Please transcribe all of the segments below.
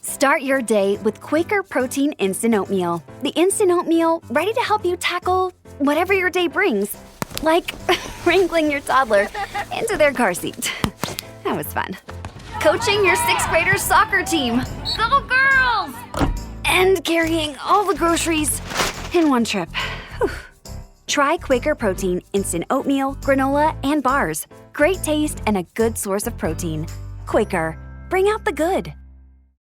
Start your day with Quaker Protein Instant Oatmeal. The instant oatmeal ready to help you tackle whatever your day brings. Like wrangling your toddler into their car seat. That was fun. Coaching your 6th graders soccer team. Go girls! And carrying all the groceries in one trip. Whew. Try Quaker Protein Instant Oatmeal, granola, and bars. Great taste and a good source of protein. Quaker, bring out the good.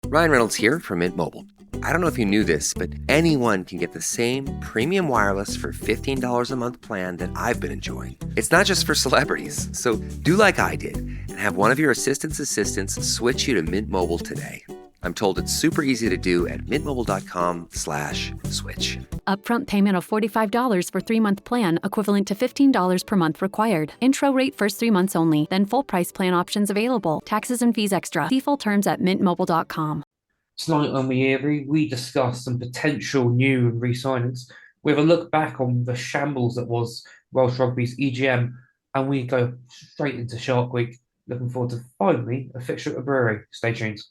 Ryan Reynolds here from Mint Mobile. I don't know if you knew this, but anyone can get the same premium wireless for $15 a month plan that I've been enjoying. It's not just for celebrities, so do like I did and have one of your assistants switch you to Mint Mobile today. I'm told it's super easy to do at mintmobile.com/switch. Upfront payment of $45 for 3-month plan, equivalent to $15 per month required. Intro rate first 3 months only, then full price plan options available. Taxes and fees extra. See full terms at mintmobile.com. Tonight on the Eyrie, we discuss some potential new and re-signings. We have a look back on the shambles that was Welsh Rugby's EGM, and we go straight into Shark Week. Looking forward to finally a fixture at the Brewery. Stay tuned.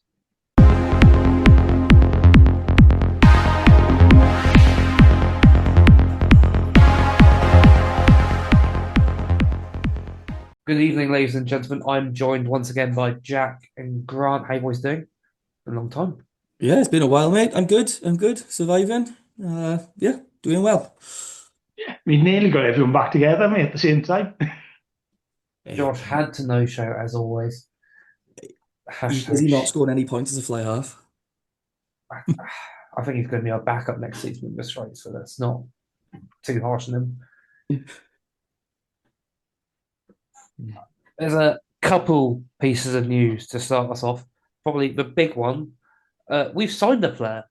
Good evening, ladies and gentlemen. I'm joined once again by Jack and Grant. How you boys doing? A long time. Yeah, it's been a while, mate. I'm good. Surviving. Yeah, doing well. Yeah, we nearly got everyone back together, mate, at the same time. Josh had to no-show as always. Has he not scored any points as a fly half? I think he's going to be our backup next season in the straight, so that's not too harsh on him. There's a couple pieces of news to start us off. Probably the big one. We've signed a player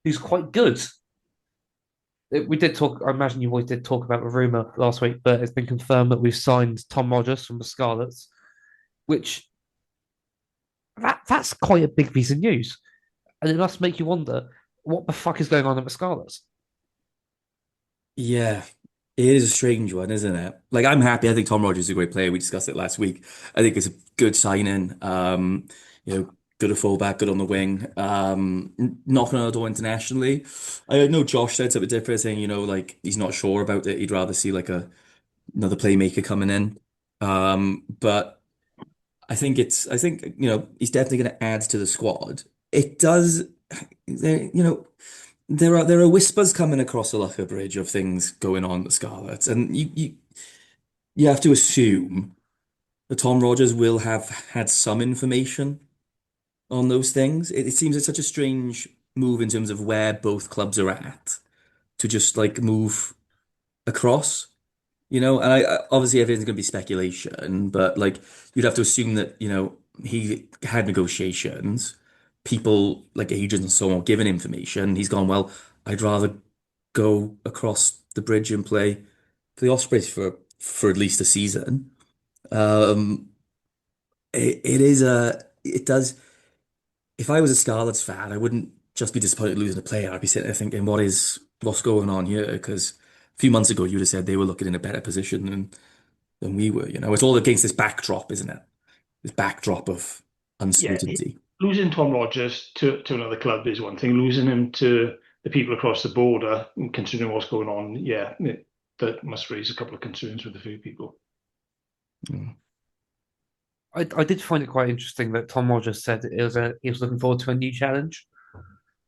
who's quite good. We did talk, I imagine you always did talk about the rumour last week, but it's been confirmed that we've signed Tom Rogers from the Scarlets, which that's quite a big piece of news. And it must make you wonder, what the fuck is going on at the Scarlets? Yeah, it is a strange one, isn't it? Like, I'm happy. I think Tom Rogers is a great player. We discussed it last week. I think it's a good signing. Good at fullback, good on the wing. Knocking on the door internationally. I know Josh said something different, saying, like he's not sure about it. He'd rather see like another playmaker coming in. But I think he's definitely going to add to the squad. It does, there are whispers coming across the Lougher Bridge of things going on at the Scarlets, and you have to assume that Tom Rogers will have had some information on those things. It seems it's such a strange move in terms of where both clubs are at to just like move across, and obviously everything's going to be speculation, but like you'd have to assume that, he had negotiations, people like agents and so on giving information. He's gone, well, I'd rather go across the bridge and play for the Ospreys for at least a season. It does. If I was a Scarlets fan, I wouldn't just be disappointed losing a player. I'd be sitting there thinking, what's going on here? Because a few months ago, you'd have said they were looking in a better position than we were. It's all against this backdrop, isn't it? This backdrop of uncertainty. Losing Tom Rogers to another club is one thing. Losing him to the people across the border, considering what's going on, that must raise a couple of concerns with a few people. Mm. I did find it quite interesting that Tom Rogers said he was looking forward to a new challenge,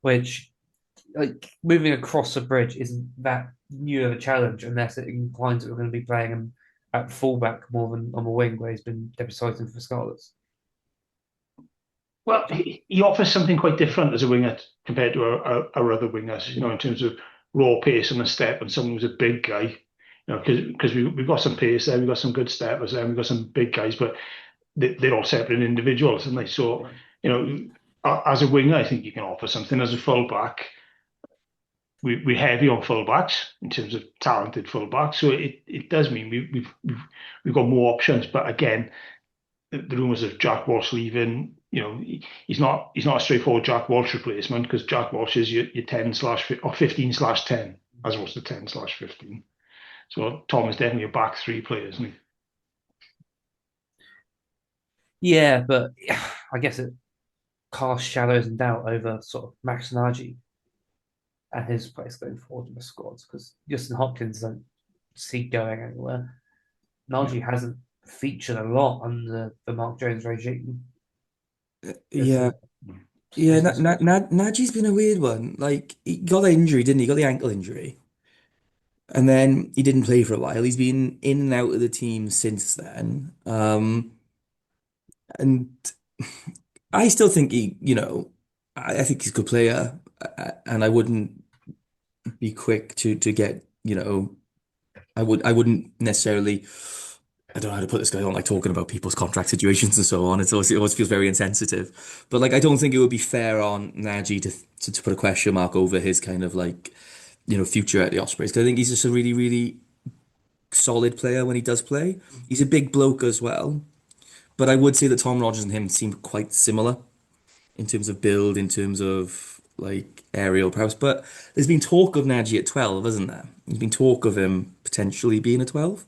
which, like, moving across the bridge isn't that new of a challenge unless it inclines that we're going to be playing him at fullback more than on the wing, where he's been debuting for Scarlets. Well, he offers something quite different as a winger compared to our other wingers, in terms of raw pace and a step, and someone who's a big guy, because we've got some pace there, we've got some good steppers there, we've got some big guys, but they're all separate individuals, and so as a winger, I think you can offer something. As a fullback, we're heavy on fullbacks in terms of talented fullbacks, so it does mean we've got more options. But again, the rumours of Jack Walsh leaving, he's not a straightforward Jack Walsh replacement, because Jack Walsh is your 10/15 or 15/10 as opposed to 10/15. So Tom is definitely a back three player, isn't he? Yeah, but I guess cast shadows and doubt over sort of Max Nagy and his place going forward in the squads because Justin Hopkins don't see going anywhere. Nagy hasn't featured a lot under the Mark Jones regime. Yeah. Yeah, Naji's been a weird one. Like he got the injury, didn't he? He got the ankle injury. And then he didn't play for a while. He's been in and out of the team since then. And I still think I think he's a good player. And I wouldn't be quick to get, I wouldn't necessarily, I don't know how to put this guy on, like talking about people's contract situations and so on. It always feels very insensitive. But like, I don't think it would be fair on Nagy to put a question mark over his kind of like, future at the Ospreys. 'Cause I think he's just a really, really solid player when he does play. He's a big bloke as well. But I would say that Tom Rogers and him seem quite similar in terms of build, in terms of like aerial prowess. But there's been talk of Nagy at 12, hasn't there? There's been talk of him potentially being a 12.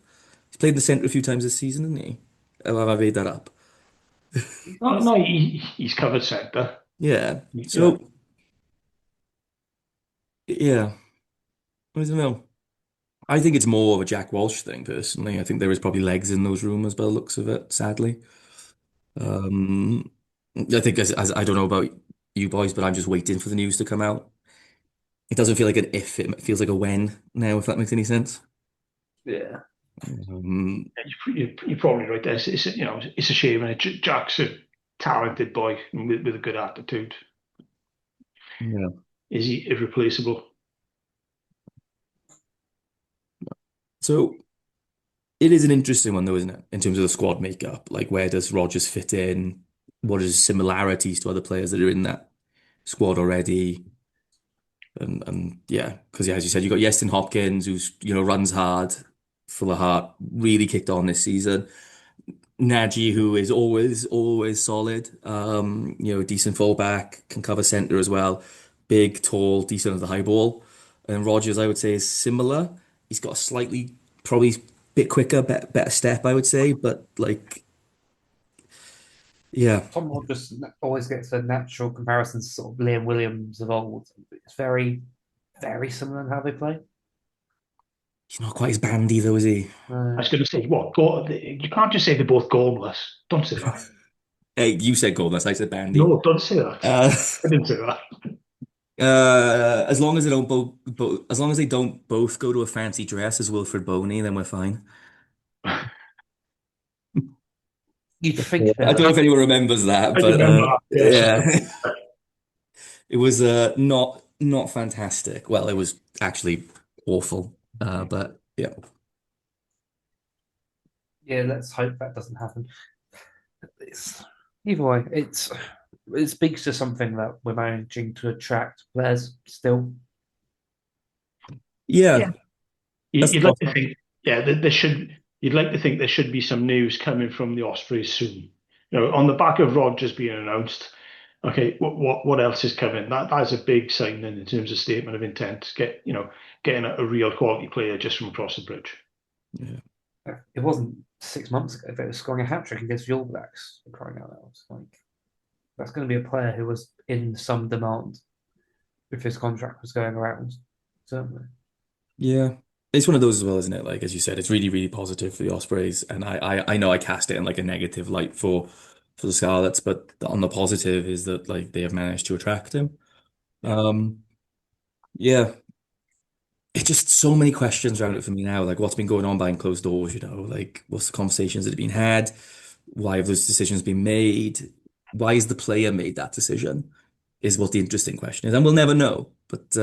He's played in the centre a few times this season, hasn't he? Oh, have I made that up? No, he's covered centre. Yeah. Yeah. So, yeah, I don't know. I think it's more of a Jack Walsh thing, personally. I think there is probably legs in those rumours by the looks of it, sadly. Um, I think as I don't know about you boys, but I'm just waiting for the news to come out. It doesn't feel like an if, it feels like a when now, if that makes any sense. Yeah. Um, You're probably right. It's a shame. And Jack's a talented boy with a good attitude. yeah. Is he irreplaceable? So it is an interesting one, though, isn't it? In terms of the squad makeup, like where does Rodgers fit in? What are his similarities to other players that are in that squad already? And yeah, because yeah, as you said, you got Yestin Hopkins, who's runs hard, full of heart, really kicked on this season. Nagy, who is always solid. Decent fullback, can cover center as well. Big, tall, decent at the high ball. And Rodgers, I would say, is similar. He's got a slightly, probably bit quicker, better step, I would say. But like, yeah, Tom Rogers always gets a natural comparison to sort of Liam Williams of old. It's very, very similar in how they play. he's not quite as bandy though, is he? I was going to say, what? You can't just say they're both goalless. Don't say that. Hey, you said goalless, I said bandy. No, don't say that. Uh, I didn't say that. as long as they don't as long as they don't both go to a fancy dress as Wilfred Boney, then we're fine. You'd think I don't know if anyone remembers that, I but remember that. Yes. yeah, it was not fantastic. Well, it was actually awful. But yeah, Yeah, let's hope that doesn't happen. Either way, it speaks to something that we're managing to attract players still. yeah, that's You'd like to think, yeah, there should. You'd like to think there should be some news coming from the Ospreys soon. On the back of Rodgers being announced. Okay, what else is coming? That's a big sign in terms of statement of intent. Getting a real quality player just from across the bridge. yeah. It wasn't 6 months ago they were scoring a hat trick against the All Blacks, for crying out loud. Like that's going to be a player who was in some demand if his contract was going around. Certainly. Yeah. It's one of those as well, isn't it? Like as you said, it's really, really positive for the Ospreys, and I know I cast it in like a negative light for the Scarlets, but on the positive is that like they have managed to attract him. Yeah. Yeah, it's just so many questions around it for me now. Like what's been going on behind closed doors, like what's the conversations that have been had? Why have those decisions been made? Why has the player made that decision? Is what the interesting question is, and we'll never know. But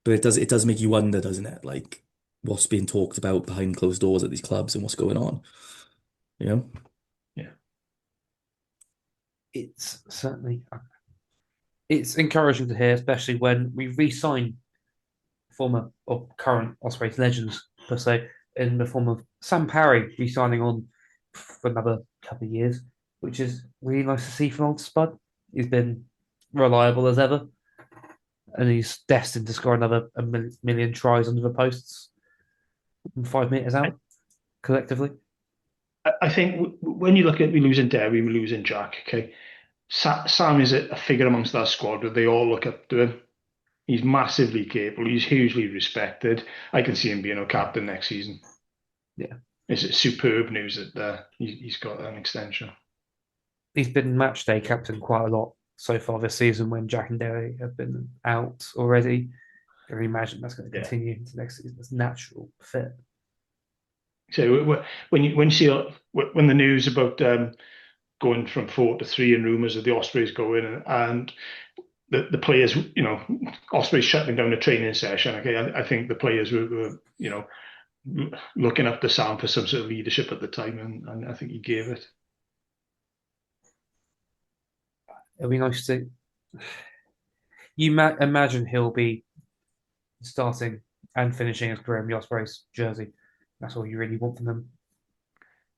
it does make you wonder, doesn't it? Like what's being talked about behind closed doors at these clubs and what's going on. You know? Yeah. It's certainly it's encouraging to hear, especially when we re-sign former or current Ospreys legends per se, in the form of Sam Parry re-signing on for another couple of years, which is really nice to see from old Spud. He's been reliable as ever, and he's destined to score another million tries under the posts from 5 meters out collectively. I think when you look at we losing Derry, we losing Jack. Okay, Sam is a figure amongst that squad where they all look up to him. He's massively capable. He's hugely respected. I can see him being our captain next season. Yeah. It's superb news that he's got an extension. He's been match day captain quite a lot so far this season when Jack and Derry have been out already. I can imagine that's going to Yeah. continue into next season. It's natural fit. So when you see when the news about going from 4 to 3 and rumours of the Ospreys going and the players, Ospreys shutting down the training session. Okay, I think the players were looking up to Sam for some sort of leadership at the time, and I think he gave it. It'll be nice to. Imagine he'll be starting and finishing his career in the Ospreys jersey. That's all you really want from him.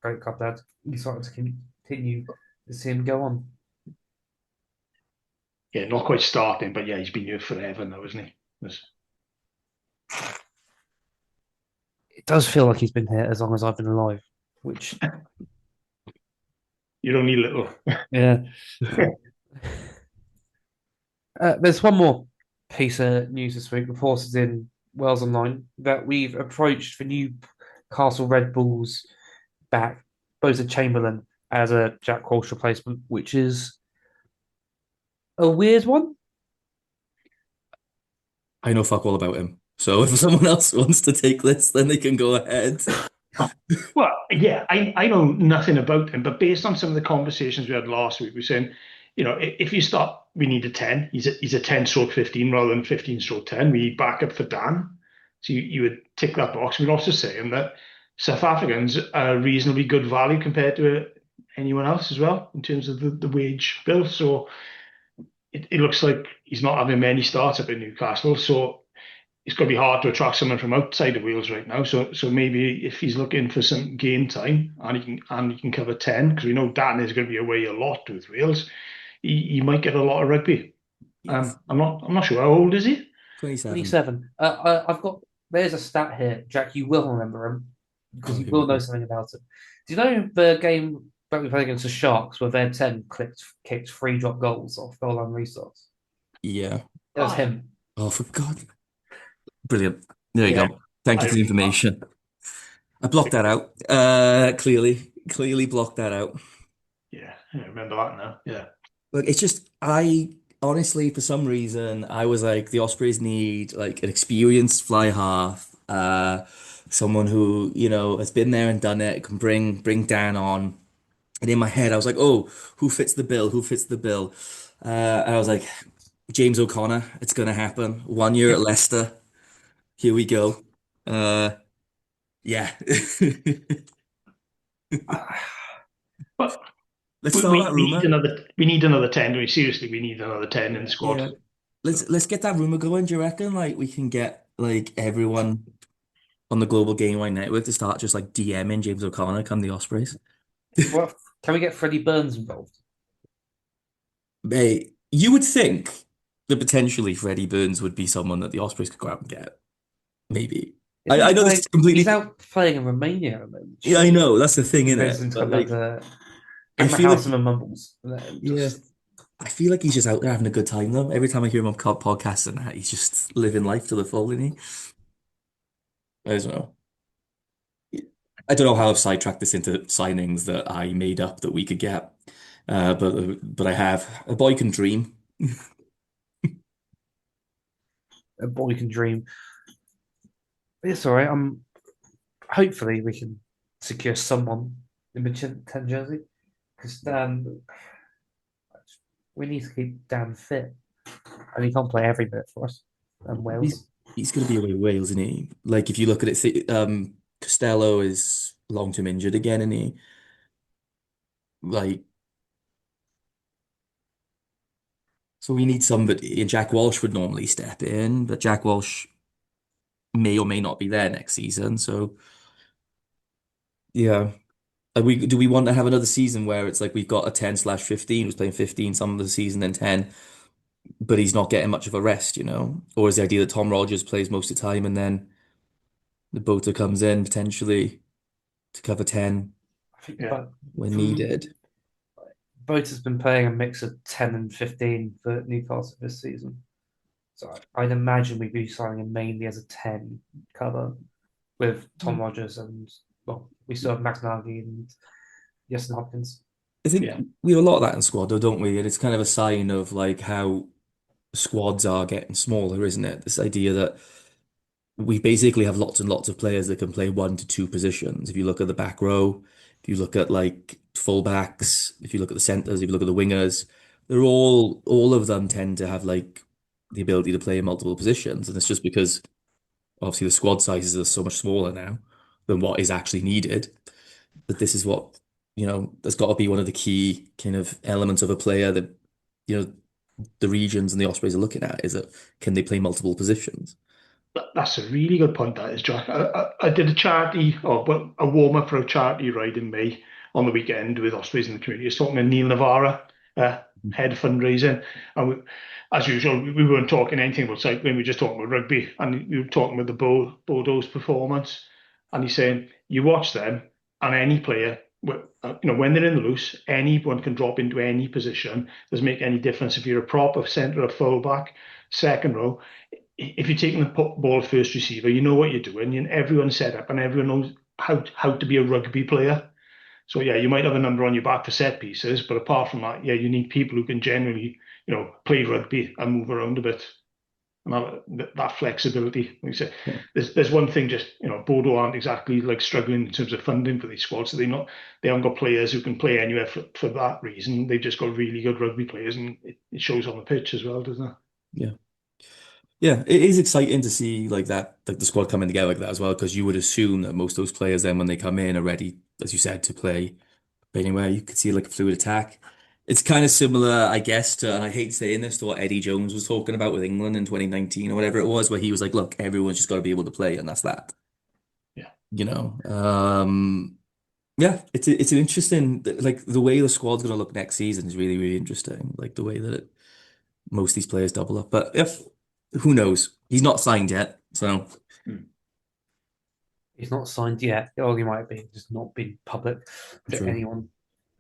Great club dad. You starting to continue to see him go on. Yeah, not quite starting, but yeah, he's been here forever now, isn't he? It does feel like he's been here as long as I've been alive, which You're only little. yeah. There's one more piece of news this week reported in Wales Online that we've approached the new Castle Red Bulls back, Boeta Chamberlain as a Jack Walsh replacement, which is a weird one. I know fuck all about him. So if someone else wants to take this, then they can go ahead. Well, yeah, I know nothing about him, but based on some of the conversations we had last week, we were saying, if you start, we need a 10. He's a 10/15 rather than 15/10. We need backup for Dan. So you would tick that box. We're also saying that South Africans are reasonably good value compared to anyone else as well in terms of the wage bill. So it looks like he's not having many starts up in Newcastle. So it's going to be hard to attract someone from outside of Wales right now. So maybe if he's looking for some game time and he can cover 10, because we know Dan is going to be away a lot with Wales, he might get a lot of rugby. Yes. I'm not sure, how old is he? 27. 27. I've got there's a stat here, Jack. You will remember him because Oh, you here we will know go. something about it. Do you know the game that we played against the Sharks where their 10 kicked 3 drop goals off goal line restarts? Yeah. That was Oh, him. Oh, for God. Brilliant. There you yeah, go. Thank you I for the information. I blocked that out. Clearly blocked that out. yeah, I remember that now. Yeah. Look, it's just I honestly, for some reason, I was like the Ospreys need like an experienced fly half, someone who has been there and done it, can bring Dan on. And in my head, I was like, oh, who fits the bill? Who fits the bill? And I was like, James O'Connor. It's gonna happen. 1 year at Leicester. Here we go. Uh, yeah. But Let's we, start we that we need rumor. another 10. Seriously, we need another 10 in the squad. Yeah. Let's get that rumor going. Do you reckon like we can get like everyone on the Global Gamewine Network to start just like DMing James O'Connor come the Ospreys? Well, can we get Freddie Burns involved? Hey, you would think that potentially Freddie Burns would be someone that the Ospreys could go out and get. Maybe. Isn't I he know this playing? is He's completely. out playing in Romania at the moment. Yeah, I Surely know that's the thing, he isn't goes it? into But like, another I Gamma feel like House and Mumbles. yeah, I feel like he's just out there having a good time though. Every time I hear him on podcasts and that, he's just living life to the full, isn't he? I don't know. I don't know how I've sidetracked this into signings that I made up that we could get. But I have. A boy can dream. A boy can dream. It's all right. Hopefully we can secure someone in the 10 jersey because Dan, we need to keep Dan fit, and he can't play every bit for us. And Wales, He's going to be away with Wales, isn't he? Like if you look at it, Costello is long-term injured again, isn't he? Like so we need somebody, and Jack Walsh would normally step in, but Jack Walsh may or may not be there next season. So yeah. Do we want to have another season where it's like we've got a 10/15 who's playing 15 some of the season and 10, but he's not getting much of a rest, you know? Or is the idea that Tom Rogers plays most of the time and then the Boater comes in potentially to cover 10 I think, Yeah. but when from needed? Boeta's been playing a mix of 10 and 15 for Newcastle this season. So I'd imagine we'd be signing him mainly as a 10 cover with Tom Rogers and, well, we still have Max Nagy and Justin Hopkins. I think Yeah. we have a lot of that in squad, though, don't we? And it's kind of a sign of like how squads are getting smaller, isn't it? This idea that we basically have lots and lots of players that can play 1 to 2 positions. If you look at the back row, if you look at like fullbacks, if you look at the centers, if you look at the wingers, they're all of them tend to have like the ability to play in multiple positions. And it's just because obviously the squad sizes are so much smaller now than what is actually needed. But this is what, there's got to be one of the key kind of elements of a player that, the regions and the Ospreys are looking at is that can they play multiple positions? That's a really good point, that is, Jack. I did a charity, or well, a warm up for a charity ride in May on the weekend with Ospreys in the community. I was talking to Neil Navarra, head of fundraising, and as usual, we weren't talking anything about cycling. We were just talking about rugby, and we were talking about the Bordeaux's performance. And he's saying, you watch them, and any player, when they're in the loose, anyone can drop into any position. Doesn't make any difference if you're a prop, a centre, a fullback, second row. If you're taking the ball first receiver, you know what you're doing, and everyone's set up, and everyone knows how to be a rugby player. So yeah, you might have a number on your back for set pieces, but apart from that, yeah, you need people who can generally, play rugby and move around a bit, and have that flexibility. Like you say, Yeah. there's one thing, just Bordeaux aren't exactly like struggling in terms of funding for these squads, so they haven't got players who can play anywhere for that reason. They've just got really good rugby players, and it shows on the pitch as well, doesn't it? Yeah. Yeah, it is exciting to see like that, like the squad coming together like that as well, because you would assume that most of those players then when they come in are ready, as you said, to play anywhere. You could see like a fluid attack. It's kind of similar, I guess, to, and I hate saying this, to what Eddie Jones was talking about with England in 2019 or whatever it was, where he was like, look, everyone's just got to be able to play, and that's that. Yeah. You know? Yeah, it's an interesting, like the way the squad's going to look next season is really, really interesting. Like the way that most of these players double up. But if who knows? He's not signed yet, so He's not signed yet, or he might be just not been public to true. anyone.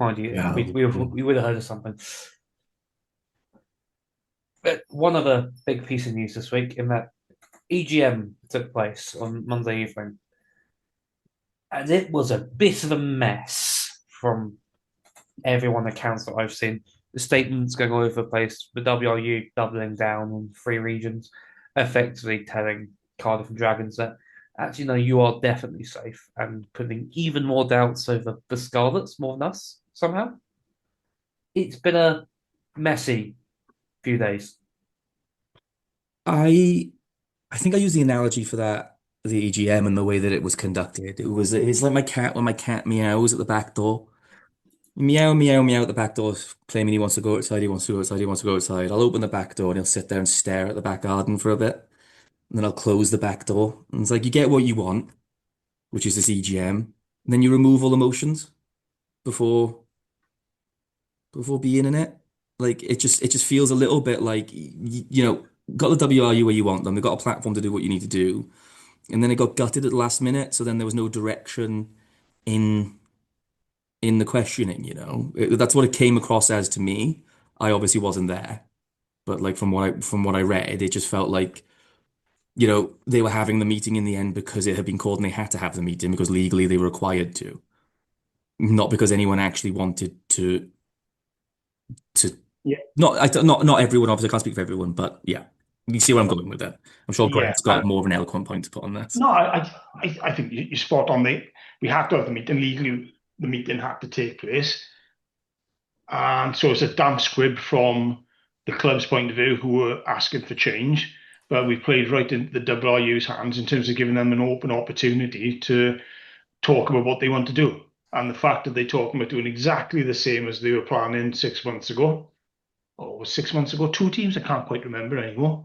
Mind you, Yeah, we would have heard of something. But one other big piece of news this week in that EGM took place on Monday evening, and it was a bit of a mess from everyone accounts that I've seen. The statements going all over the place, the WRU doubling down on 3 regions, effectively telling Cardiff and Dragons that actually, no, you are definitely safe, and putting even more doubts over the Scarlets more than us somehow. It's been a messy few days. I think I use the analogy for that, the EGM and the way that it was conducted. It's like my cat when my cat meows at the back door. Meow, meow, meow at the back door, claiming he wants to go outside, he wants to go outside, he wants to go outside. I'll open the back door and he'll sit there and stare at the back garden for a bit. And then I'll close the back door. And it's like you get what you want, which is this EGM. And then you remove all emotions before being in it. Like it just feels a little bit like got the WRU where you want them. They've got a platform to do what you need to do. And then it got gutted at the last minute, so then there was no direction in the questioning. That's what it came across as to me. I obviously wasn't there, but like from what I read, it just felt like they were having the meeting in the end because it had been called and they had to have the meeting because legally they were required to, not because anyone actually wanted to Yeah. not everyone, obviously I can't speak for everyone, but yeah, you see where I'm going with that. I'm sure Yeah. Greg's got more of an eloquent point to put on this. No, I think you're spot on. We have to have the meeting legally. The meeting had to take place, and so it's a damp squib from the club's point of view, who were asking for change. But we played right into the WRU's hands in terms of giving them an open opportunity to talk about what they want to do. And the fact that they're talking about doing exactly the same as they were planning 6 months ago, or was 6 months ago, 2 teams, I can't quite remember anymore.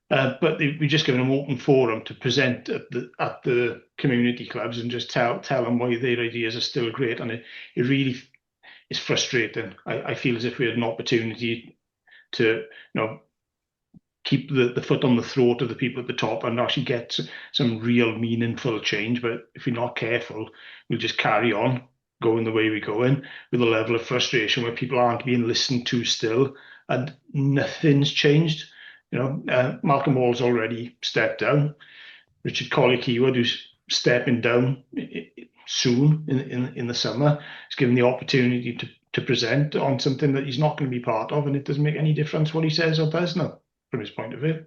But we just given them open forum to present at the community clubs and just tell them why their ideas are still great. And it really is frustrating. I feel as if we had an opportunity to keep the foot on the throat of the people at the top and actually get some real meaningful change. But if we're not careful, we'll just carry on going the way we're going, with a level of frustration where people aren't being listened to still, and nothing's changed. Malcolm Hall's already stepped down. Richard Collier-Keywood, who's stepping down soon in the summer, is given the opportunity to present on something that he's not going to be part of, and it doesn't make any difference what he says or does now, from his point of view.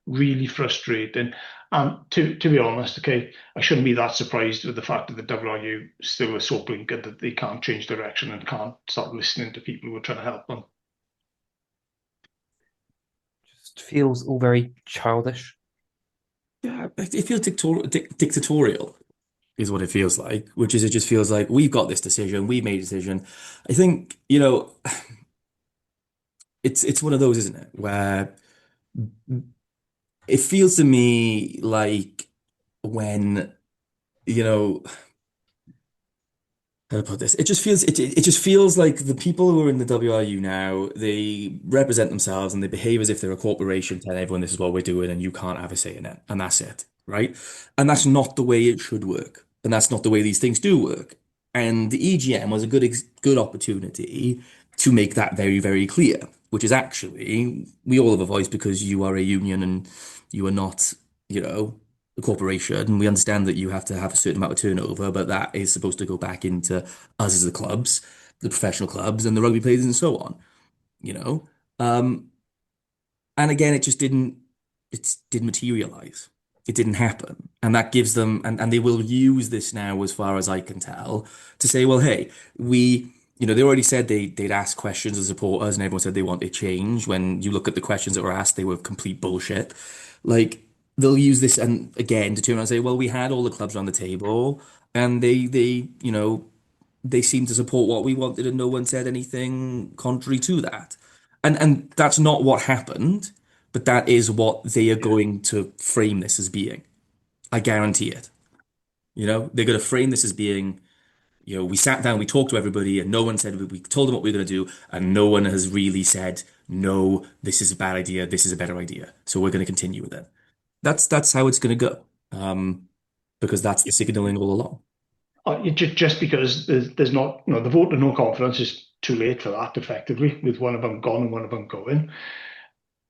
Really frustrating. And to be honest, okay, I shouldn't be that surprised with the fact that the WRU still is so blinkered that they can't change direction and can't start listening to people who are trying to help them. Just feels all very childish. Yeah, it feels dictatorial, is what it feels like, which is it just feels like we've got this decision, we made a decision. I think, it's one of those, isn't it, where it feels to me like when, you know, how to put this? It just feels like the people who are in the WRU now, they represent themselves and they behave as if they're a corporation, telling everyone this is what we're doing and you can't have a say in it. And that's it, right? And that's not the way it should work. And that's not the way these things do work. And the EGM was a good opportunity to make that very, very clear, which is actually we all have a voice because you are a union and you are not, a corporation. And we understand that you have to have a certain amount of turnover, but that is supposed to go back into us as the clubs, the professional clubs, and the rugby players and so on, you know? Um, and again, it didn't materialize. It didn't happen. And that gives them, and they will use this now, as far as I can tell, to say, well, hey, they already said they'd ask questions of supporters and everyone said they wanted change. When you look at the questions that were asked, they were complete bullshit. Like, they'll use this and again to turn around and say, well, we had all the clubs around the table and they seemed to support what we wanted and no one said anything contrary to that. And that's not what happened, but that is what they are going to frame this as being. I guarantee it. They're going to frame this as being, we sat down, we talked to everybody, and no one said, we told them what we were going to do, and no one has really said, no, this is a bad idea, this is a better idea. So we're going to continue with it. That's how it's going to go, because that's the signaling all along. Just because there's not, the vote of no confidence is too late for that, effectively, with one of them gone and one of them going.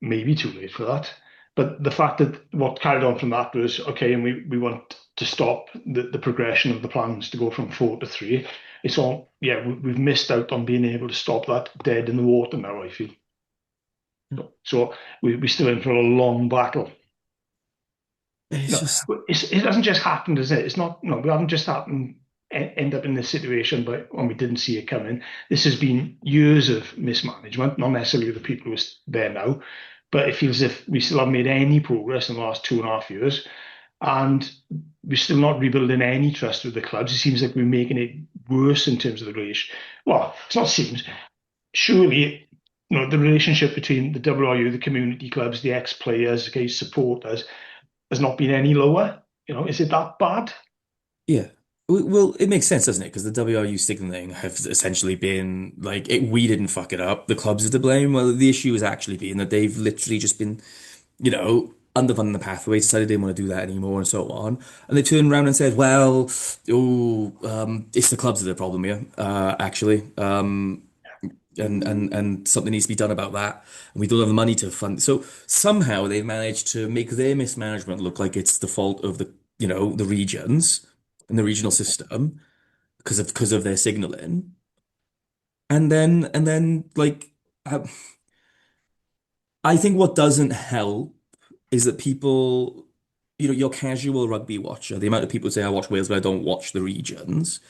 Maybe too late for that. But the fact that what carried on from that was, okay, and we want to stop the progression of the plans to go from 4 to 3. It's all, we've missed out on being able to stop that dead in the water now, I feel. So we're still in for a long battle. It hasn't just happened, is it? It's not, we haven't just end up in this situation when we didn't see it coming. This has been years of mismanagement, not necessarily the people who are there now, but it feels as if we still haven't made any progress in the last 2.5 years, and we're still not rebuilding any trust with the clubs. It seems like we're making it worse in terms of the relationship. Well, it's not seems. Surely, the relationship between the WRU, the community clubs, the ex-players, supporters, has not been any lower. Is it that bad? Yeah. Well, it makes sense, doesn't it? Because the WRU signaling have essentially been like, we didn't fuck it up. The clubs are to blame. Well, the issue has actually been that they've literally just been, underfunding the pathway, decided they didn't want to do that anymore and so on. And they turned around and said, well, it's the clubs that are the problem here, actually. And something needs to be done about that. And we don't have the money to fund. So somehow they've managed to make their mismanagement look like it's the fault of the regions and the regional system because of their signaling. And then like I think what doesn't help is that people, your casual rugby watcher, the amount of people who say I watch Wales but I don't watch the regions,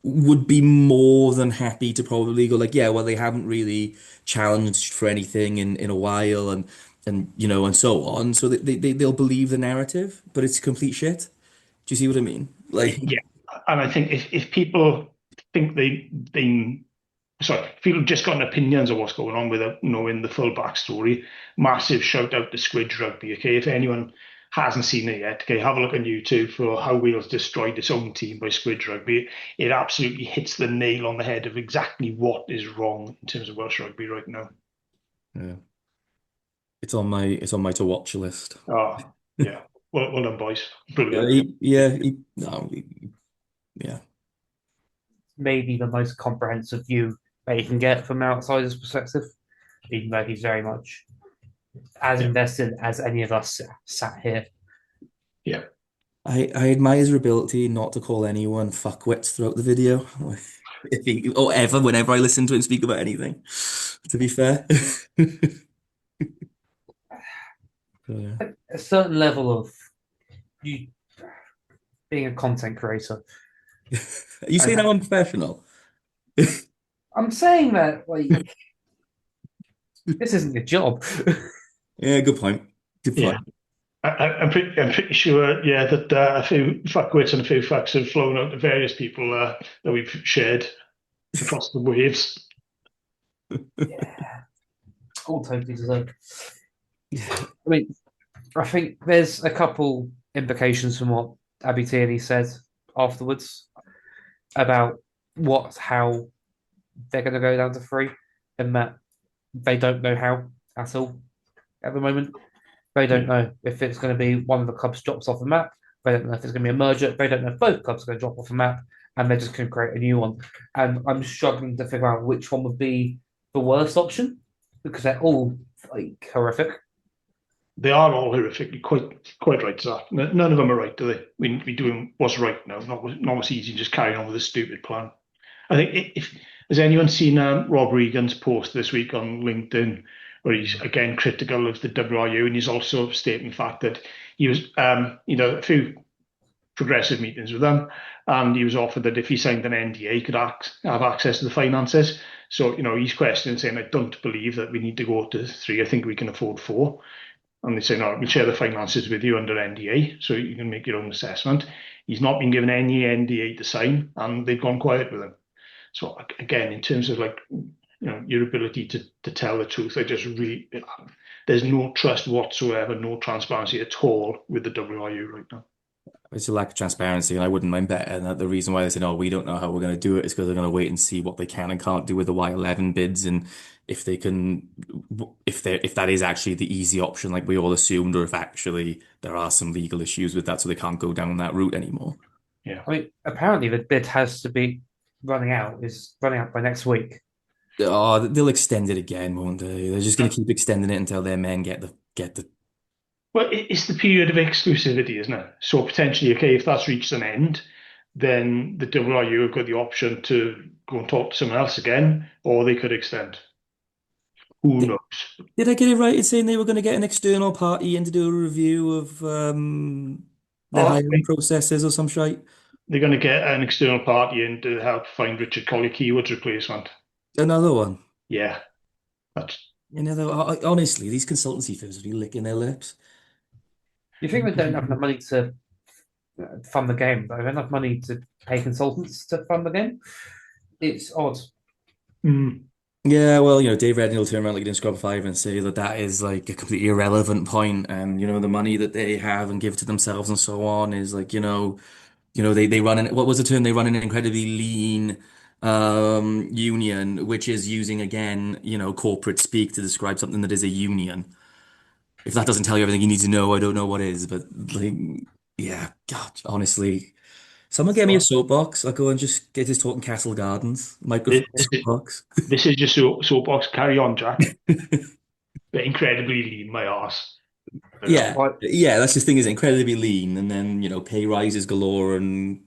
would be more than happy to probably go like, yeah, well, they haven't really challenged for anything in a while and so on. So they'll believe the narrative, but it's complete shit. Do you see what I mean? Like, yeah. And I think if people think people just got opinions of what's going on without knowing the full backstory, massive shout out to Squidge Rugby. Okay, if anyone hasn't seen it yet, okay, have a look on YouTube for how Wales destroyed its own team by Squidge Rugby. It absolutely hits the nail on the head of exactly what is wrong in terms of Welsh rugby right now. yeah, it's on my to watch list. Oh, yeah. Well done, boys. Brilliant. Yeah, no, yeah. maybe the most comprehensive view that you can get from an outsider's perspective, even though he's very much as invested as any of us sat here. Yeah. I admire his ability not to call anyone fuckwits throughout the video. Or ever, whenever I listen to him speak about anything, to be fair. Yeah. A certain level of you being a content creator. Are you saying I'm unprofessional? I'm saying that like this isn't your job. Yeah, good point. Good Yeah. point. I'm pretty sure, yeah, that a few fuckwits and a few fucks have flown out to various people that we've shared across the waves. Yeah, all totally deserved. I mean, I think there's a couple implications from what Abby Tierney said afterwards about how they're going to go down to three, and that they don't know how at all at the moment. They don't know if it's going to be one of the clubs drops off the map. They don't know if it's going to be a merger. They don't know if both clubs are going to drop off the map, and they're just going to create a new one. And I'm struggling to figure out which one would be the worst option because they're all like horrific. They are all horrific. Quite right, Zach. None of them are right, do they? We doing what's right now, not what's easy. Just carrying on with a stupid plan. I think if has anyone seen Rob Regan's post this week on LinkedIn, where he's again critical of the WRU, and he's also stating the fact that he was, a few progressive meetings with them, and he was offered that if he signed an NDA, he could have access to the finances. So, he's questioning, saying, I don't believe that we need to go to three. I think we can afford four. And they say, no, we'll share the finances with you under NDA, so you can make your own assessment. He's not been given any NDA to sign, and they've gone quiet with him. So again, in terms of your ability to tell the truth, there's no trust whatsoever, no transparency at all with the WRU right now. It's a lack of transparency, and I wouldn't mind betting that the reason why they say, no, we don't know how we're going to do it is because they're going to wait and see what they can and can't do with the Y11 bids, and if they can, if that is actually the easy option, like we all assumed, or if actually there are some legal issues with that, so they can't go down that route anymore. Yeah. I mean, apparently the bid has to be running out by next week. Oh, they'll extend it again, won't they? They're just going to keep extending it until their men get the. Well, it's the period of exclusivity, isn't it? So potentially, okay, if that's reached an end, then the WRU have got the option to go and talk to someone else again, or they could extend. Who knows? Did I get it right in saying they were going to get an external party in to do a review of their Oh, hiring processes or some shite? they're going to get an external party in to help find Richard Colley-Keywood's replacement. Another one. Yeah, that's Honestly, these consultancy firms would be licking their lips. You think they don't have enough money to fund the game? They don't have enough money to pay consultants to fund the game. It's odd. Yeah, well, Dave Redden will turn around like he did in Scrub 5 and say that is like a completely irrelevant point, and the money that they have and give to themselves and so on is like, they run an what was the term? They run an incredibly lean union, which is using again, corporate speak to describe something that is a union. If that doesn't tell you everything you need to know, I don't know what is, but like, yeah, God, honestly. Someone get me a soapbox. I'll go and just get this talking Castle Gardens. Microphone soapbox. This is just soapbox. Carry on, Jack. But incredibly lean, my arse. Yeah, that's the thing, is incredibly lean, and then pay rises galore and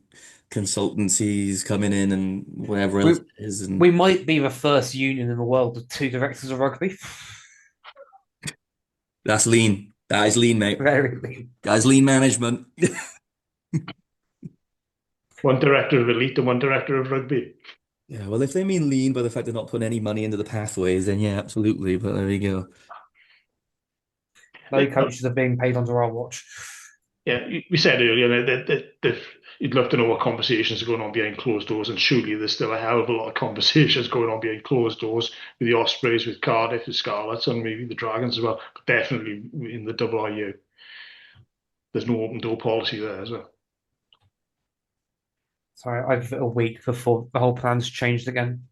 consultancies coming in and whatever else it is. And we might be the first union in the world with two directors of rugby. that's lean. That is lean, mate. Very lean. That's lean management. One director of elite and one director of rugby. Yeah, well, if they mean lean by the fact they're not putting any money into the pathways, then yeah, absolutely. But there we go. No coaches are being paid under our watch. Yeah, we said earlier that you'd love to know what conversations are going on behind closed doors, and surely there's still a hell of a lot of conversations going on behind closed doors with the Ospreys, with Cardiff, with Scarlets, and maybe the Dragons as well. But definitely in the WRU, there's no open door policy there, is there? Sorry, I give it a week before the whole plan's changed again.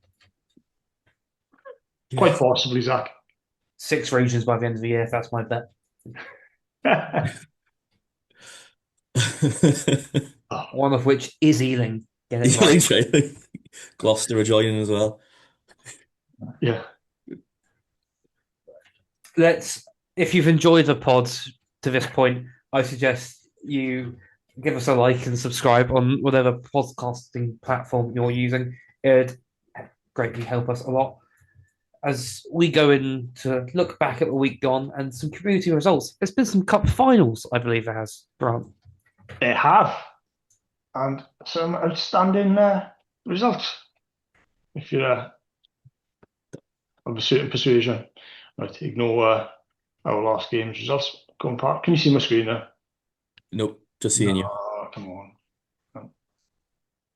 Quite possibly, Zach. 6 regions by the end of the year, that's my bet. One of which is Ealing. Get it right. Literally. Gloucester are joining as well. Yeah. If you've enjoyed the pod to this point, I suggest you give us a like and subscribe on whatever podcasting platform you're using. It'd greatly help us a lot as we go in to look back at the week gone and some community results. There's been some cup finals, I believe there has, Grant. They have. And some outstanding results. If you're of a certain persuasion, right, ignore our last game's results. Go and park. Can you see my screen now? Nope, just seeing you. Oh, come on.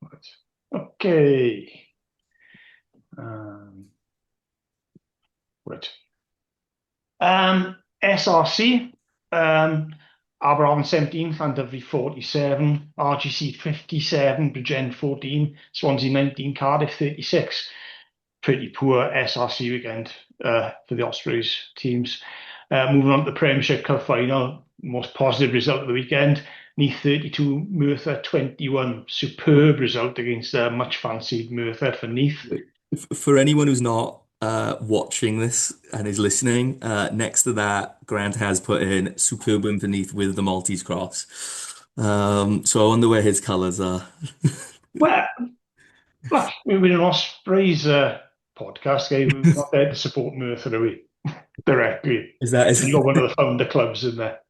Right. Okay. Right. SRC. Aberravon 17, Llandovery 47, RGC 57, Bridgend 14, Swansea 19, Cardiff 36. Pretty poor SRC weekend for the Ospreys teams. Moving on to the Premiership Cup final, most positive result of the weekend. Neath 32, Merthyr 21. Superb result against much fancied Merthyr for Neath. For anyone who's not watching this and is listening, next to that, Grant has put in superb win beneath with the Maltese cross. So I wonder where his colours are. Well, we're an Ospreys podcast, okay? We're not there to support Merthyr, are we? Directly. Is that You got one of the founder clubs in there.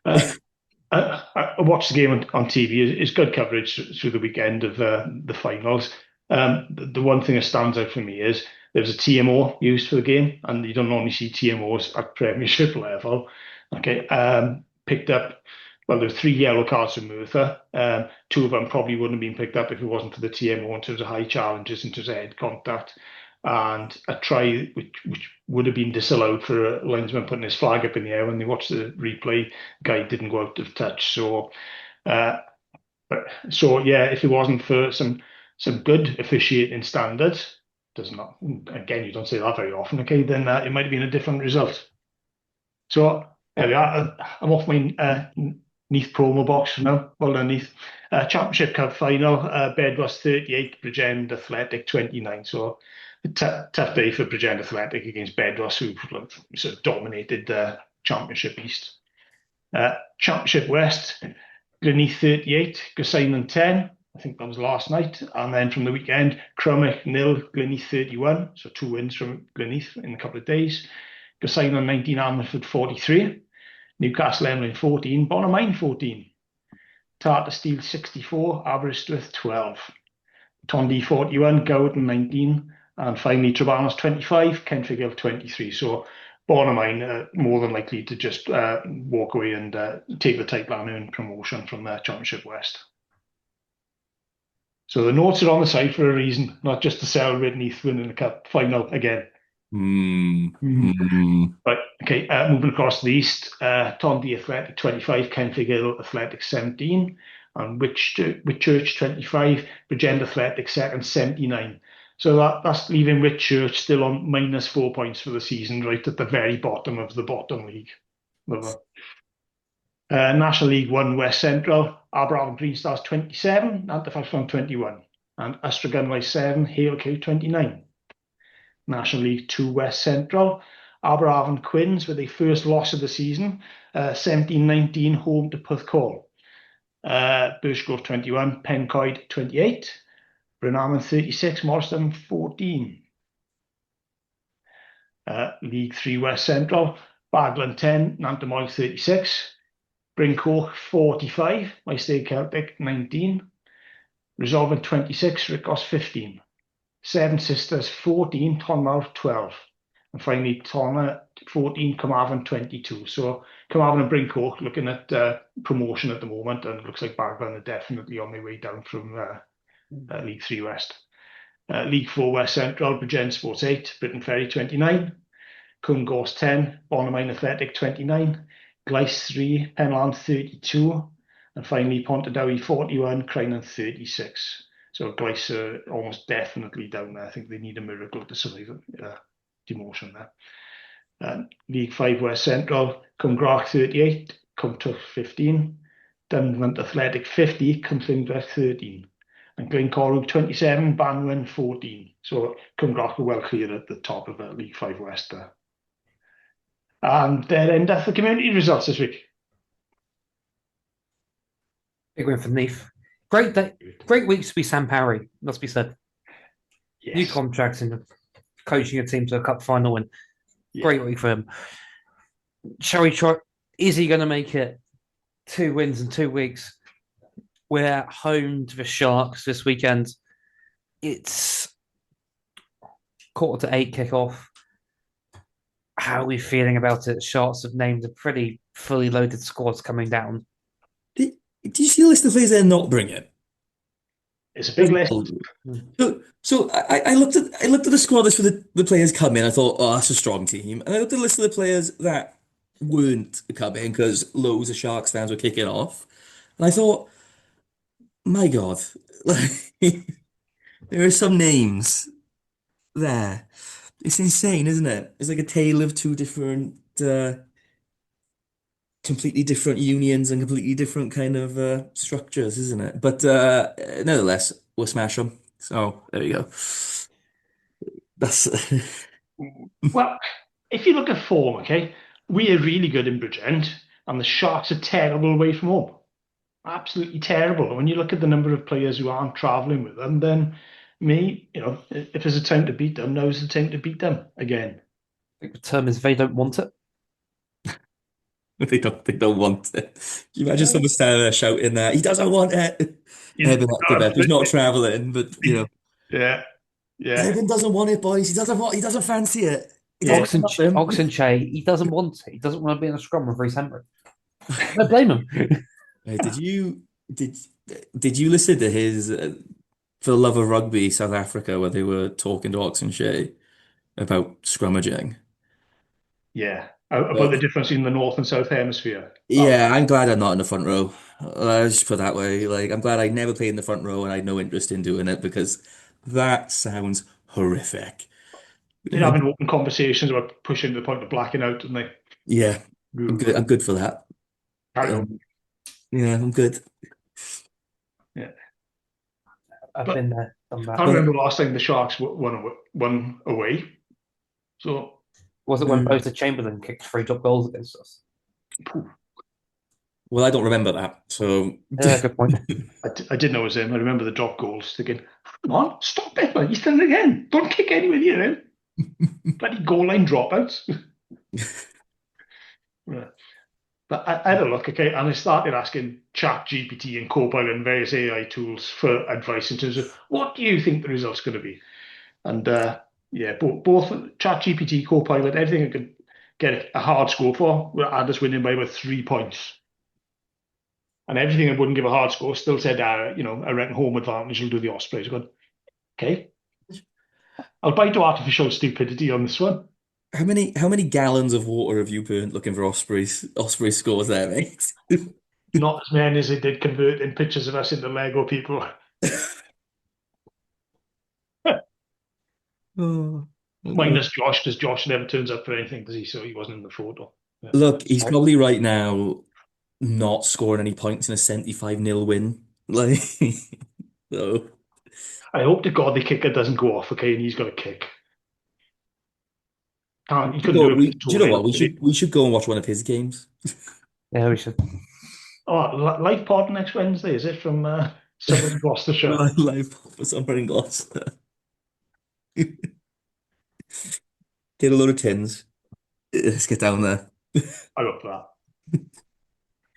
I watched the game on TV. It's good coverage through the weekend of the finals. The one thing that stands out for me is there was a TMO used for the game, and you don't normally see TMOs at Premiership level. Okay, picked up. Well, there were 3 yellow cards for Merthyr. 2 of them probably wouldn't have been picked up if it wasn't for the TMO in terms of high challenges, in terms of head contact, and a try which would have been disallowed for a linesman putting his flag up in the air. When they watched the replay, guy didn't go out of touch. So yeah, if it wasn't for some good officiating standards, does not, again, you don't say that very often, okay, then it might have been a different result. So there we are. I'm off my Neath promo box for now. Well done, Neath. Championship Cup final, Bedwas 38, Bridgend Athletic 29. So tough day for Bridgend Athletic against Bedwas, who sort of dominated the Championship East. Championship West, Gleneath 38, Gosainen 10. I think that was last night. And then from the weekend, Crummock 0, Gleneath 31. So 2 wins from Gleneath in a couple of days. Gosainen 19, Amherford 43. Newcastle Emlyn 14, Bonamine 14. Tartar Steel 64, Aberystwyth 12. Tondi 41, Gowden 19. And finally, Trebarnos 25, Kenfigill 23. So Bonamine more than likely to just walk away and take the title and earn promotion from the Championship West. So the notes are on the side for a reason, not just to celebrate Neath winning the cup final again. But okay, moving across the east, Tondi Athletic 25, Kenfigill Athletic 17, and Whitchurch 25, Bridgend Athletic second 79. So that's leaving Whitchurch still on -4 points for the season, right at the very bottom of the bottom league. National League 1 West Central, Aberravon Green Stars 27, Antofagasta 21, and Ystrad 7, Hale K 29. National League 2 West Central, Aberravon Quins with their first loss of the season, 17-19 home to Porthcawl. Birchgrove 21, Pencoed 28, Brynaman 36, Morriston 14. League 3 West Central, Baglan 10, Nantymoy 36, Brincoch 45, Maesteg Celtic 19, Resolvent 26, Ricos 15. Seven Sisters 14, Tonmouth 12. And finally, Tonna 14, Carmarthen 22. So Carmarthen and Brincoch looking at promotion at the moment, and it looks like Baglan are definitely on their way down from League 3 West. League 4 West Central, Bridgend Sports 8, Britain Ferry 29, Cwngors 10, Bonamine Athletic 29, Gleis 3, Penlan 32, and finally Pontardawe 41, Crinan 36. So Gleis are almost definitely down there. I think they need a miracle to survive demotion there. League 5 West Central, Cwmgrach 38, Cwmtwll 15, Dunvant Athletic 50, Cwmllynfell 13. and Glencorrwg 27, Banwan 14. So Cymroc are well clear at the top of League 5 West there. And then that's the community results this week. Big win for Neath. Great day, great week to be Sam Parry, must be said. Yes. New contracts and coaching a team to a cup final, and great week for him. Shall we try? Is he going to make it? 2 wins in 2 weeks. We're home to the Sharks this weekend. It's 7:45 kickoff. How are we feeling about it? Sharks have named a pretty fully loaded squad coming down. Did you see the list of players they're not bringing? It's a big list. So I looked at the squad list for the players coming. I thought, oh, that's a strong team. And I looked at the list of the players that weren't coming because loads of Sharks fans were kicking off. And I thought, my God, there are some names there. It's insane, isn't it? It's like a tale of two different, completely different unions and completely different kind of structures, isn't it? But nevertheless, we'll smash them. So there you go. That's Well, if you look at form, okay, we are really good in Bridgend, and the Sharks are terrible away from home. Absolutely terrible. And when you look at the number of players who aren't travelling with them, then if there's a time to beat them, now's the time to beat them again. I think the term is they don't want it. they don't want it. Can you imagine someone standing there shouting that he doesn't want it? He's not travelling, but Yeah. Evan doesn't want it, boys. He doesn't fancy it. Oxenche, he doesn't want it. He doesn't want to be in a scrum with Reece Henry. I blame him. Hey, did you listen to his For the Love of Rugby South Africa where they were talking to Oxenche about scrummaging? Yeah, about the difference in the North and South Hemisphere. Yeah, I'm glad I'm not in the front row. Let's just put it that way. Like, I'm glad I never played in the front row and I had no interest in doing it because that sounds horrific. They're having open conversations about pushing to the point of blacking out, and they. Yeah, I'm good for that. Yeah, I'm good. Yeah, I've been there, done that. I remember last time the Sharks won away. So was it when Boeta Chamberlain kicked 3 drop goals against us? Well, I don't remember that, so yeah, good point. I did know it was him. I remember the drop goals, thinking, "Come on, stop it, man! He's done it again. Don't kick anywhere near him." Bloody goal line dropouts. Right. But I had a look, okay, and I started asking ChatGPT and Copilot and various AI tools for advice in terms of what do you think the result's going to be? And both ChatGPT, Copilot, everything I could get a hard score for, had us winning by about 3 points. And everything I wouldn't give a hard score still said, I reckon home advantage will do the Ospreys. I go, okay, I'll bite to artificial stupidity on this one. How many gallons of water have you burnt looking for Osprey scores there, mate? Not as many as they did converting pictures of us into Lego people. Minus Josh, because Josh never turns up for anything, does he? So he wasn't in the photo. Yeah. Look, he's probably right now not scoring any points in a 75-0 win. Like, so. I hope to God the kicker doesn't go off, okay, and he's got a kick. Do you know what? We should go and watch one of his games. Yeah, we should. Oh, live pod next Wednesday, is it, from somewhere in Gloucestershire? Live pod for somewhere in Gloucester. Get a load of tins. Let's get down there. I love that. If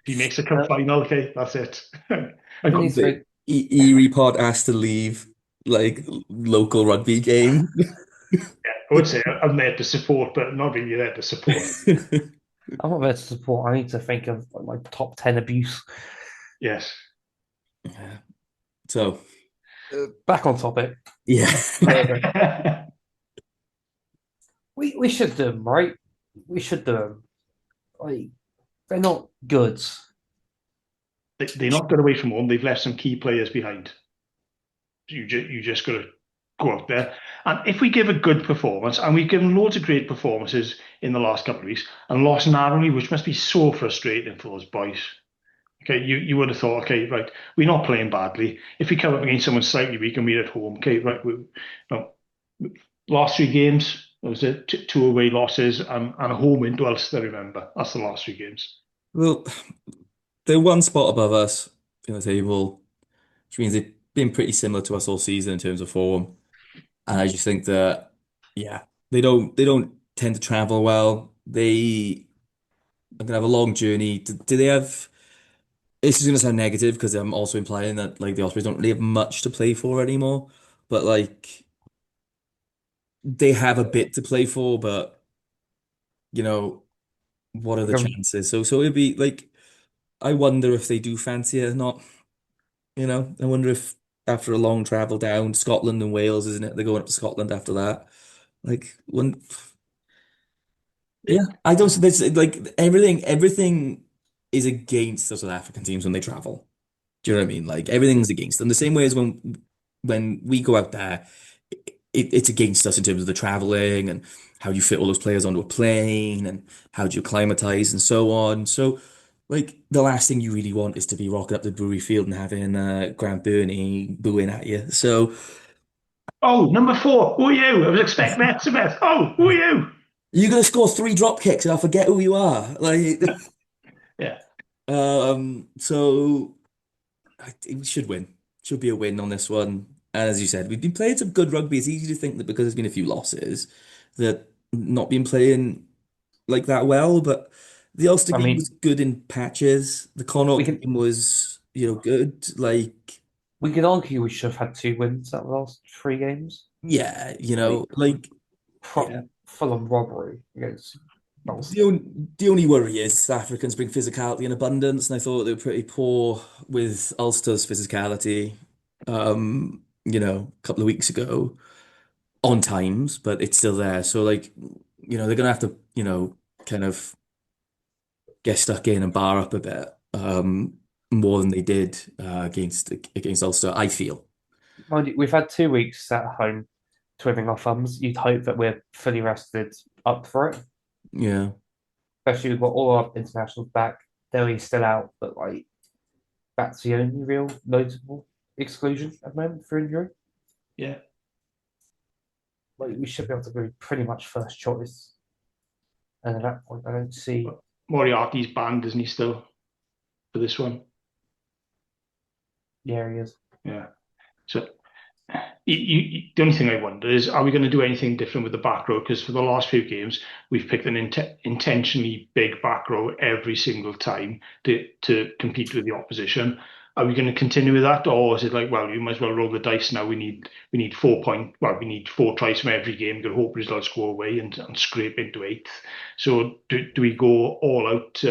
he makes a cup final, okay, that's it. Eyrie pod asked to leave, like, local rugby game. Yeah, I would say I'm there to support, but not really there to support. I'm not there to support. I need to think of my top 10 abuse. Yes. Yeah. So, back on topic. Yeah. we should do them, right? We should do them. Like, they're not good. They knocked it away from home. They've left some key players behind. You just got to go out there. And if we give a good performance, and we've given loads of great performances in the last couple of weeks, and lost narrowly, which must be so frustrating for those boys. Okay, you would have thought, okay, right, we're not playing badly. If we come up against someone slightly weak and we're at home, okay, right, no, last three games, was it two away losses and a home win to Ulster, remember? That's the last three games. Well, they're one spot above us in the table, which means they've been pretty similar to us all season in terms of form. And I just think that, yeah, they don't tend to travel well. They are gonna have a long journey. Do they have? This is gonna sound negative because I'm also implying that like the Ospreys don't really have much to play for anymore. But like they have a bit to play for, but you know, what are the Um, chances? So it'd be like I wonder if they do fancy it or not. I wonder if after a long travel down Scotland and Wales, isn't it? They're going up to Scotland after that. Like when Yeah, I don't. There's like everything is against the South African teams when they travel. Do you know what I mean? Like everything's against them. The same way as when we go out there, it's against us in terms of the traveling and how do you fit all those players onto a plane and how do you acclimatize and so on. So, like the last thing you really want is to be rocking up to Brewery Field and having Grant Burney booing at you. So Oh, number four, who are you? I was expecting that, Smith. Oh, who are you? you're gonna score three drop kicks and I'll forget who you are. Like, Yeah. so. We should win. Should be a win on this one. And as you said, we've been playing some good rugby. It's easy to think that because there's been a few losses, that not been playing like that well. But the Ulster I game was mean, good in patches. The we Connacht can game was, good. Like, we could argue we should have had two wins that last three games. yeah, Like yeah. full on robbery against The Ulster. only, the only worry is South Africans bring physicality in abundance, and I thought they were pretty poor with Ulster's physicality. A couple of weeks ago. On times, but it's still there. So like, they're gonna have to, kind of get stuck in and bar up a bit, more than they did against Ulster, I feel. Mind you, we've had 2 weeks at home twiddling our thumbs. You'd hope that we're fully rested up for it. Yeah. Especially we've got all our internationals back. Delhi's still out, but like that's the only real notable exclusion at the moment for injury. Yeah. Like we should be able to go pretty much first choice. And at that point, I don't see Moriarty's banned, isn't he, still, for this one? the areas. Yeah. So the only thing I wonder is, are we going to do anything different with the back row? Because for the last few games, we've picked an intentionally big back row every single time to compete with the opposition. Are we going to continue with that, or is it like, well, you might as well roll the dice now? We need 4 point. Well, we need four tries from every game. We've got to hope results go away and scrape into eighth. So do we go all out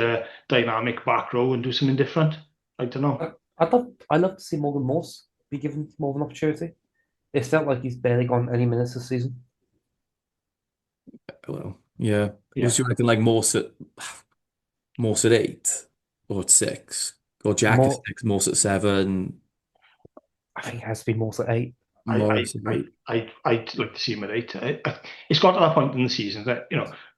dynamic back row and do something different? I don't know. I'd love to see Morgan Morse be given more of an opportunity. It felt like he's barely gone any minutes this season. Well, yeah. Yeah. Was you reckon like Morse at eight or at six or Jack at More, six, Morse at seven, I think it has to be Morse at eight. Morris at eight? I'd like to see him at eight. It's got to that point in the season that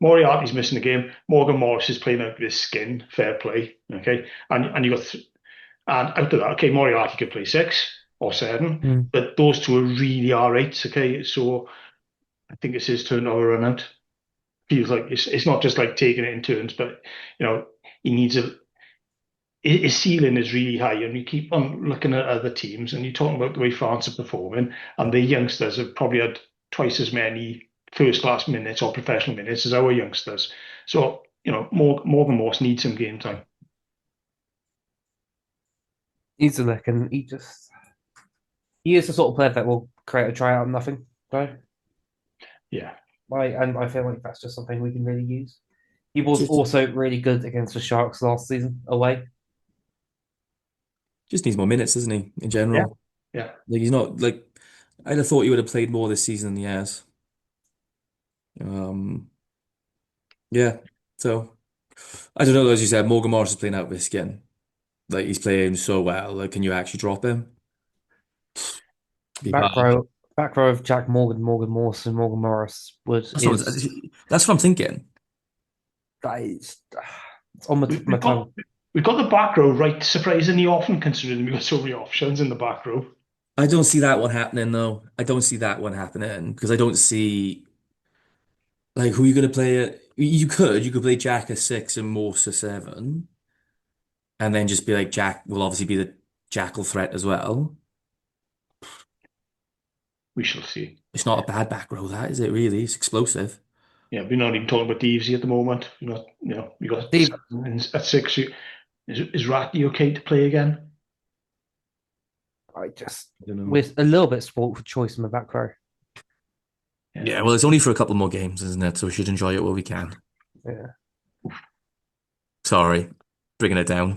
Moriarty's missing the game. Morgan Morris is playing out of his skin. Fair play, okay. And you got and out of that, okay, Moriarty could play six or seven, Mm. but those two are really are eights, okay. So I think it's his turn to have a run out. Feels like it's not just like taking it in turns, but he needs a his ceiling is really high, and we keep on looking at other teams, and you're talking about the way France are performing, and the youngsters have probably had twice as many first class minutes or professional minutes as our youngsters. So, Morgan Morse needs some game time. He's a lick, and he is the sort of player that will create a try out of nothing, though. Yeah. And I feel like that's just something we can really use. He was Just also really good against the Sharks last season away. just needs more minutes, doesn't he, in Yeah. general? Yeah. Like he's not like I'd have thought he would have played more this season than he has. Um, yeah. So I don't know, as you said, Morgan Morris is playing out of his skin. Like he's playing so well. Like, can you actually drop him? Be Back hard. row, back row of Jack Morgan, Morgan Morse, and Morgan Morris would That's what, is that's what I'm thinking. that is it's on my tip We, of my we've got tongue. we've got the back row right surprisingly often, considering we've got so many options in the back row. I don't see that one happening though. I don't see that one happening because I don't see like who you gonna play it. You could play Jack a six and Morse a seven, and then just be like Jack will obviously be the jackal threat as well. We shall see. It's not a bad back row, that is it? Really, it's explosive. Yeah, we're not even talking about Deavesy at the moment. We're not, we got Dave, at 6. Is Ratty okay to play again? I just I don't know. with a little bit spoiled for choice in the back row. Yeah, well, it's only for a couple more games, isn't it? So we should enjoy it while we can. Yeah, Sorry, bringing it down.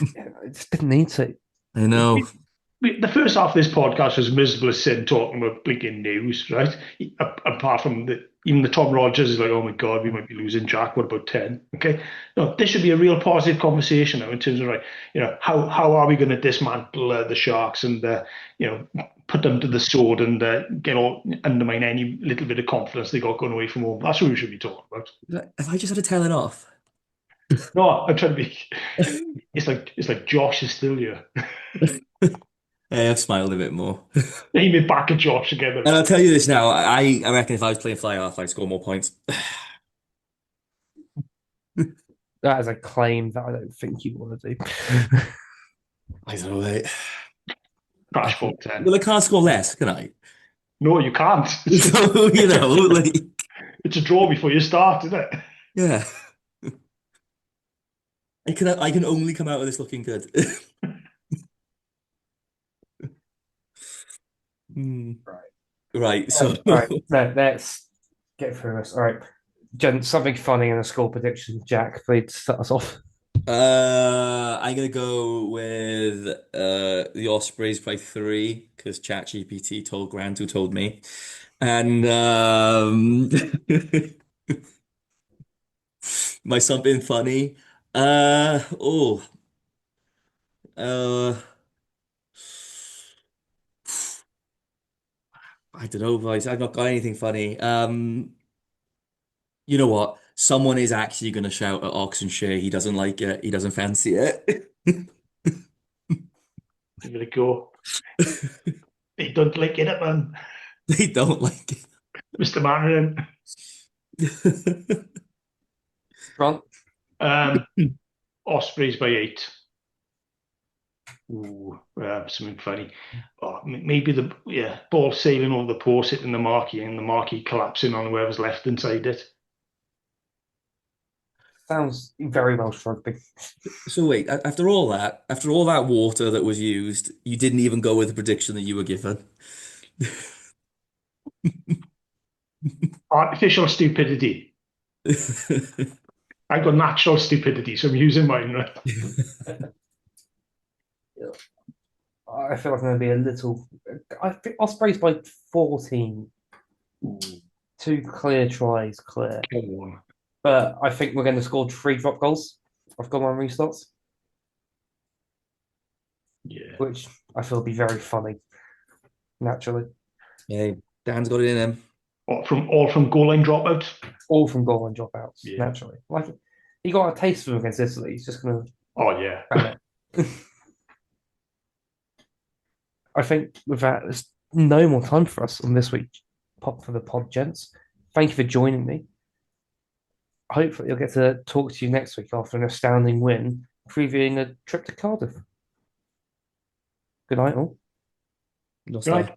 I just didn't need to. I know. The first half of this podcast was miserable as sin talking about blinking news, right? Apart from even the Tom Rogers is like, oh my God, we might be losing Jack. What about 10? Okay. No, this should be a real positive conversation now in terms of, right, how are we going to dismantle the Sharks and, put them to the sword and undermine any little bit of confidence they got going away from home. That's what we should be talking about. Have I just had to tell it off? No, I'm trying to be. It's like Josh is still here. Hey, I've smiled a bit more. Aim it back at Josh again. And I'll tell you this now, I reckon if I was playing fly half, I'd score more points. That is a claim that I don't think you want to do. I don't know, mate. Crash 4-10. Well, I can't score less, can I? No, you can't. So, like, It's a draw before you start, isn't it? yeah. I can only come out of this looking good. Right. So All right, let's get through this. All right, Jen, something funny in a score prediction. Jack, please start us off. I'm gonna go with the Ospreys by 3 because ChatGPT told Grant who told me. And my something funny. Oh. Uh I don't know, boys. I've not got anything funny. You know what? Someone is actually gonna shout at Oxenshire. He doesn't like it. He doesn't fancy it. Give it a go. They don't like it, man. They don't like it. Mr. Mandarin. Ron? Ospreys by 8. Ooh, something funny. Oh, maybe the ball sailing over the post, hitting the marquee, and the marquee collapsing on whoever's left inside it. Sounds very Welsh rugby. So wait, after all that water that was used, you didn't even go with the prediction that you were given. Artificial stupidity. I've got natural stupidity, so I'm using mine, right? I feel like I'm going to be a little. I think Ospreys by 14. Ooh, 2 clear tries, clear. come on. But I think we're going to score 3 drop goals. I've got my restarts, Yeah. which I feel will be very funny, naturally. Yeah, Dan's got it in him. All from goal line dropouts. All from goal and dropouts, Yeah. naturally. Like he got a taste for them against Italy. He's just going to Oh yeah. ban it. I think with that, there's no more time for us on this week. Pop for the pod, gents. Thank you for joining me. Hopefully, I'll get to talk to you next week after an astounding win, previewing a trip to Cardiff. Good night, all. No Right.